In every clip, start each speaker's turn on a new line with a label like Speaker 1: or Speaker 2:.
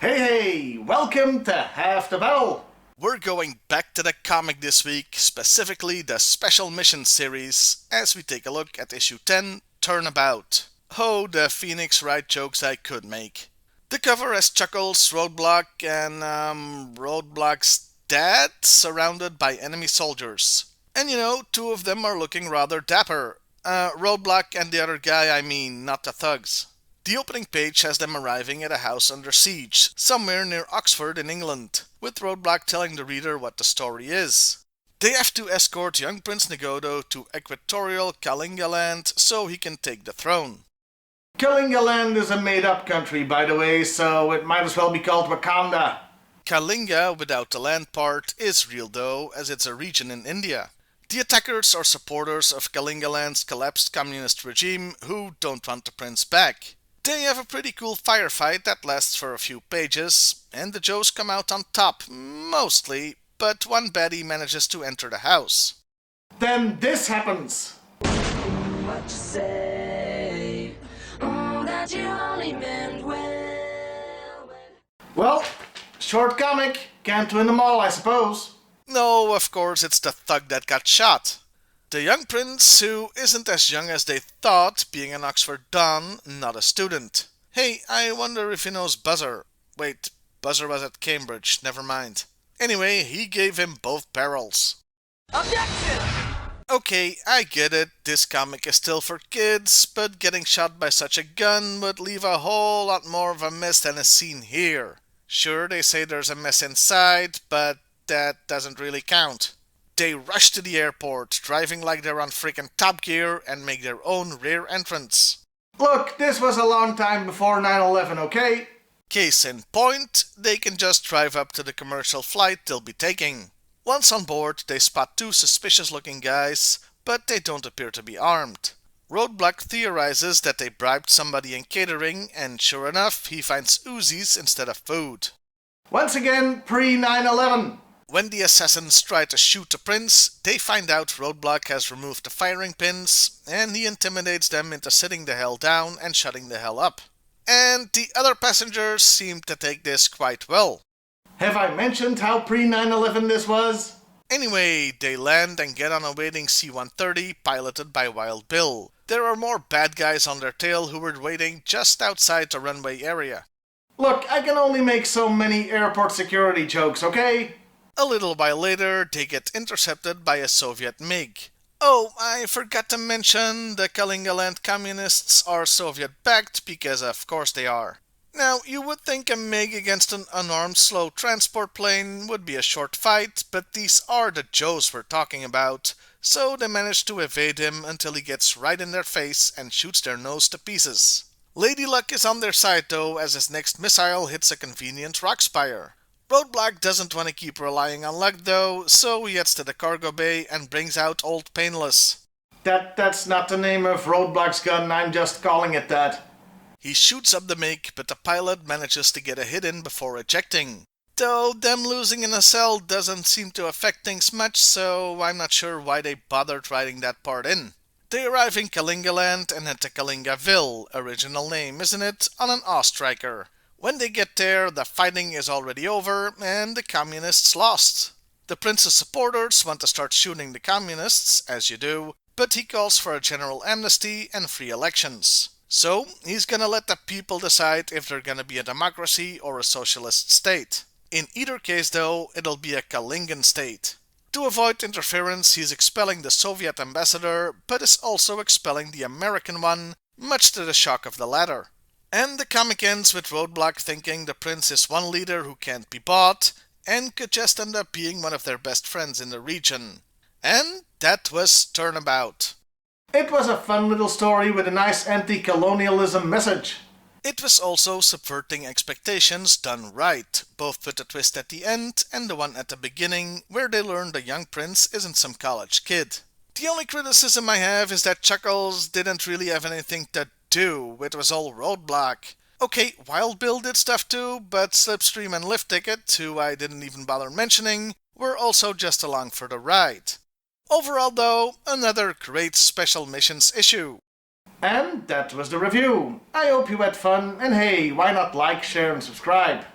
Speaker 1: Hey, welcome to Half the Battle!
Speaker 2: We're going back to the comic this week, specifically the Special Mission series, as we take a look at issue 10, Turnabout. Oh, the Phoenix Wright jokes I could make. The cover has Chuckles, Roadblock, and, Roadblock's dad surrounded by enemy soldiers. And two of them are looking rather dapper. Roadblock and the other guy, not the thugs. The opening page has them arriving at a house under siege, somewhere near Oxford in England, with Roadblock telling the reader what the story is. They have to escort young Prince Negodo to equatorial Kalingaland so he can take the throne.
Speaker 1: Kalingaland is a made-up country, by the way, so it might as well be called Wakanda.
Speaker 2: Kalinga, without the land part, is real though, as it's a region in India. The attackers are supporters of Kalingaland's collapsed communist regime who don't want the prince back. They have a pretty cool firefight that lasts for a few pages, and the Joes come out on top, mostly, but one baddie manages to enter the house.
Speaker 1: Then this happens!
Speaker 3: What you say? Oh, that you only meant well.
Speaker 1: Well, short comic, can't win them all, I suppose.
Speaker 2: No, of course, it's the thug that got shot. The young prince, who isn't as young as they thought, being an Oxford Don, not a student. Hey, I wonder if he knows Buzzer. Wait, Buzzer was at Cambridge, never mind. Anyway, he gave him both barrels.
Speaker 3: Objection!
Speaker 2: Okay, I get it, this comic is still for kids, but getting shot by such a gun would leave a whole lot more of a mess than is seen here. Sure, they say there's a mess inside, but that doesn't really count. They rush to the airport, driving like they're on freaking Top Gear, and make their own rear entrance.
Speaker 1: Look, this was a long time before 9/11, okay?
Speaker 2: Case in point, they can just drive up to the commercial flight they'll be taking. Once on board, they spot two suspicious-looking guys, but they don't appear to be armed. Roadblock theorizes that they bribed somebody in catering, and sure enough, he finds Uzis instead of food.
Speaker 1: Once again, pre-9/11.
Speaker 2: When the assassins try to shoot the prince, they find out Roadblock has removed the firing pins, and he intimidates them into sitting the hell down and shutting the hell up. And the other passengers seem to take this quite well.
Speaker 1: Have I mentioned how pre-9/11 this was?
Speaker 2: Anyway, they land and get on a waiting C-130 piloted by Wild Bill. There are more bad guys on their tail who were waiting just outside the runway area.
Speaker 1: Look, I can only make so many airport security jokes, okay?
Speaker 2: A little while later, they get intercepted by a Soviet MiG. Oh, I forgot to mention, the Kalingaland communists are Soviet-backed because of course they are. Now, you would think a MiG against an unarmed slow transport plane would be a short fight, but these are the Joes we're talking about, so they manage to evade him until he gets right in their face and shoots their nose to pieces. Lady Luck is on their side though, as his next missile hits a convenient rock spire. Roadblock doesn't want to keep relying on luck though, so he heads to the cargo bay and brings out Old Painless.
Speaker 1: That's not the name of Roadblock's gun, I'm just calling it that.
Speaker 2: He shoots up the MiG, but the pilot manages to get a hit in before ejecting. Though them losing in a cell doesn't seem to affect things much, so I'm not sure why they bothered writing that part in. They arrive in Kalingaland and head to Kalingaville, original name, isn't it, on an Ostriker. When they get there, the fighting is already over, and the communists lost. The prince's supporters want to start shooting the communists, as you do, but he calls for a general amnesty and free elections. So, he's gonna let the people decide if they're gonna be a democracy or a socialist state. In either case though, it'll be a Kalingan state. To avoid interference, he's expelling the Soviet ambassador, but is also expelling the American one, much to the shock of the latter. And the comic ends with Roadblock thinking the prince is one leader who can't be bought, and could just end up being one of their best friends in the region. And that was Turnabout.
Speaker 1: It was a fun little story with a nice anti-colonialism message.
Speaker 2: It was also subverting expectations done right, both with the twist at the end and the one at the beginning, where they learn the young prince isn't some college kid. The only criticism I have is that Chuckles didn't really have anything to do, it was all Roadblock. Okay, Wild Bill did stuff too, but Slipstream and Lift Ticket, who I didn't even bother mentioning, were also just along for the ride. Overall though, another great Special Missions issue.
Speaker 1: And that was the review. I hope you had fun, and hey, why not like, share and subscribe?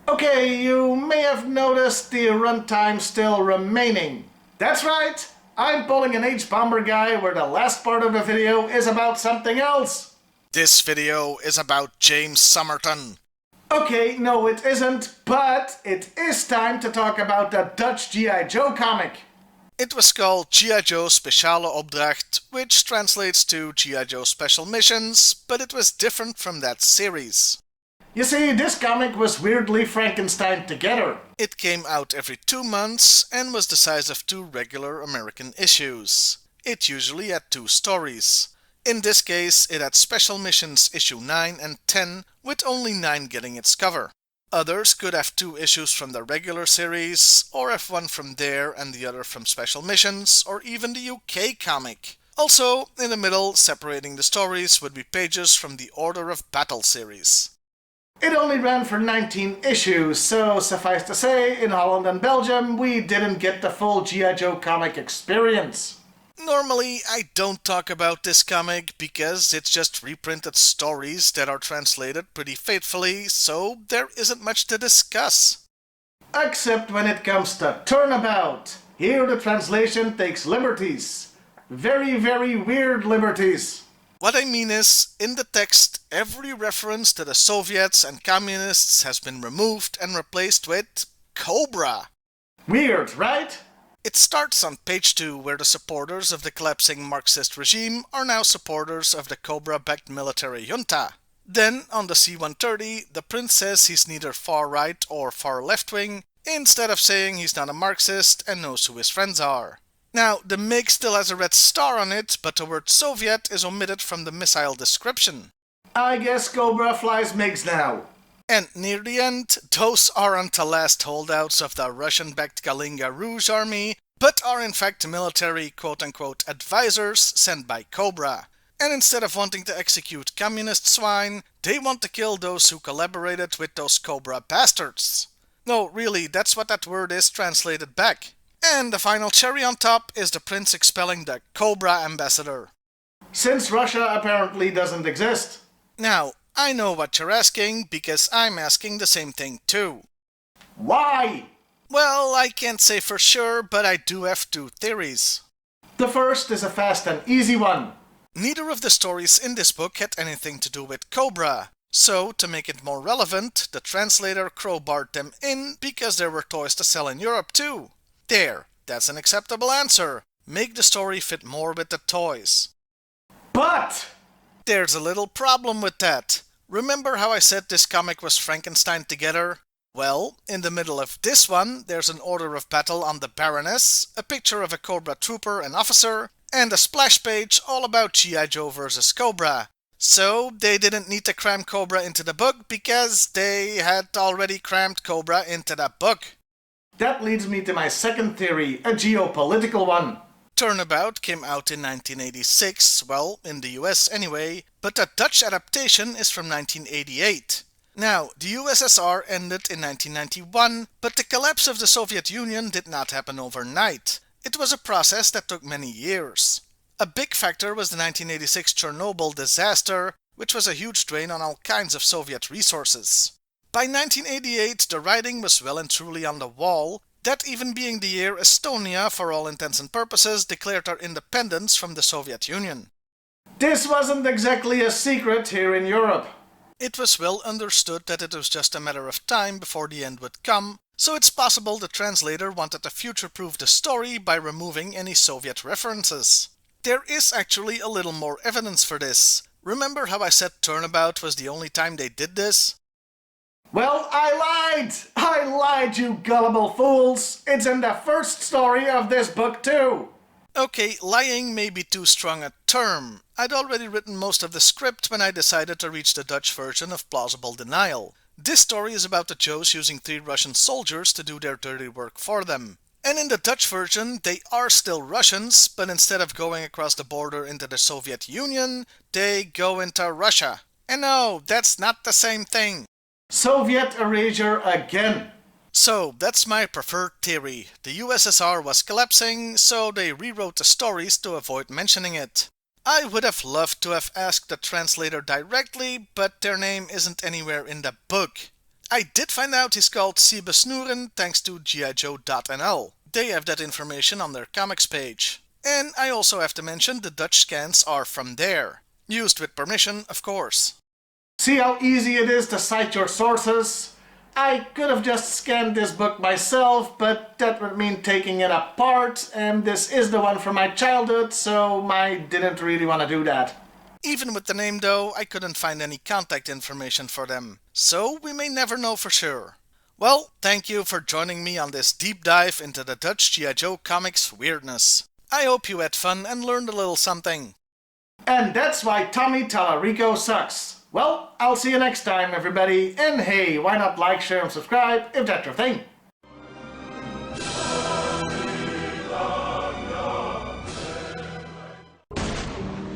Speaker 1: Okay, you may have noticed the runtime still remaining. That's right, I'm pulling an H-Bomber guy where the last part of the video is about something else.
Speaker 2: This video is about James Somerton.
Speaker 1: Okay, no it isn't, but it is time to talk about the Dutch G.I. Joe comic.
Speaker 2: It was called G.I.Joe Speciale Opdracht, which translates to G.I. Joe Special Missions, but it was different from that series.
Speaker 1: You see, this comic was weirdly Frankenstein together.
Speaker 2: It came out every 2 months and was the size of 2 regular American issues. It usually had 2 stories. In this case, it had Special Missions issue 9 and 10, with only 9 getting its cover. Others could have 2 issues from the regular series, or have one from there and the other from Special Missions, or even the UK comic. Also, in the middle, separating the stories, would be pages from the Order of Battle series.
Speaker 1: It only ran for 19 issues, so suffice to say, in Holland and Belgium, we didn't get the full G.I. Joe comic experience.
Speaker 2: Normally, I don't talk about this comic because it's just reprinted stories that are translated pretty faithfully, so there isn't much to discuss.
Speaker 1: Except when it comes to Turnabout. Here the translation takes liberties. Very, very weird liberties.
Speaker 2: What I mean is, in the text, every reference to the Soviets and Communists has been removed and replaced with Cobra.
Speaker 1: Weird, right?
Speaker 2: It starts on page 2 where the supporters of the collapsing Marxist regime are now supporters of the Cobra-backed military junta. Then, on the C-130, the prince says he's neither far-right or far-left-wing, instead of saying he's not a Marxist and knows who his friends are. Now, the MiG still has a red star on it, but the word Soviet is omitted from the missile description.
Speaker 1: I guess Cobra flies MiGs now.
Speaker 2: And near the end, those aren't the last holdouts of the Russian-backed Kalinga Rouge army, but are in fact military quote-unquote advisors sent by Cobra. And instead of wanting to execute communist swine, they want to kill those who collaborated with those Cobra bastards. No, really, that's what that word is translated back. And the final cherry on top is the prince expelling the Cobra ambassador.
Speaker 1: Since Russia apparently doesn't exist.
Speaker 2: Now, I know what you're asking, because I'm asking the same thing too.
Speaker 1: Why?
Speaker 2: Well, I can't say for sure, but I do have 2 theories.
Speaker 1: The first is a fast and easy one.
Speaker 2: Neither of the stories in this book had anything to do with Cobra. So, to make it more relevant, the translator crowbarred them in because there were toys to sell in Europe too. There, that's an acceptable answer. Make the story fit more with the toys.
Speaker 1: But
Speaker 2: There's a little problem with that. Remember how I said this comic was Frankenstein together? Well, in the middle of this one, there's an order of battle on the Baroness, a picture of a Cobra trooper and officer, and a splash page all about G.I. Joe versus Cobra. So, they didn't need to cram Cobra into the book because they had already crammed Cobra into the book.
Speaker 1: that leads me to my second theory, a geopolitical one.
Speaker 2: Turnabout came out in 1986, well, in the US anyway, but the Dutch adaptation is from 1988. Now, the USSR ended in 1991, but the collapse of the Soviet Union did not happen overnight. It was a process that took many years. A big factor was the 1986 Chernobyl disaster, which was a huge drain on all kinds of Soviet resources. By 1988, the writing was well and truly on the wall, that even being the year Estonia, for all intents and purposes, declared her independence from the Soviet Union.
Speaker 1: This wasn't exactly a secret here in Europe.
Speaker 2: It was well understood that it was just a matter of time before the end would come, so it's possible the translator wanted to future-proof the story by removing any Soviet references. There is actually a little more evidence for this. Remember how I said Turnabout was the only time they did this?
Speaker 1: Well, I lied, you gullible fools! It's in the first story of this book too!
Speaker 2: Okay, lying may be too strong a term. I'd already written most of the script when I decided to reach the Dutch version of Plausible Denial. This story is about the Joes using 3 Russian soldiers to do their dirty work for them. And in the Dutch version, they are still Russians, but instead of going across the border into the Soviet Union, they go into Russia. And no, that's not the same thing.
Speaker 1: Soviet erasure again.
Speaker 2: So, that's my preferred theory. The USSR was collapsing, so they rewrote the stories to avoid mentioning it. I would have loved to have asked the translator directly, but their name isn't anywhere in the book. I did find out he's called Siebe Snoeren thanks to G.I.Joe.nl. They have that information on their comics page. And I also have to mention the Dutch scans are from there. Used with permission, of course.
Speaker 1: See how easy it is to cite your sources? I could have just scanned this book myself, but that would mean taking it apart, and this is the one from my childhood, so I didn't really want to do that.
Speaker 2: Even with the name though, I couldn't find any contact information for them, so we may never know for sure. Well, thank you for joining me on this deep dive into the Dutch G.I. Joe comics weirdness. I hope you had fun and learned a little something.
Speaker 1: And that's why Tommy Tallarico sucks. Well, I'll see you next time, everybody, and hey, why not like, share, and subscribe if that's your thing?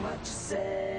Speaker 3: What you say?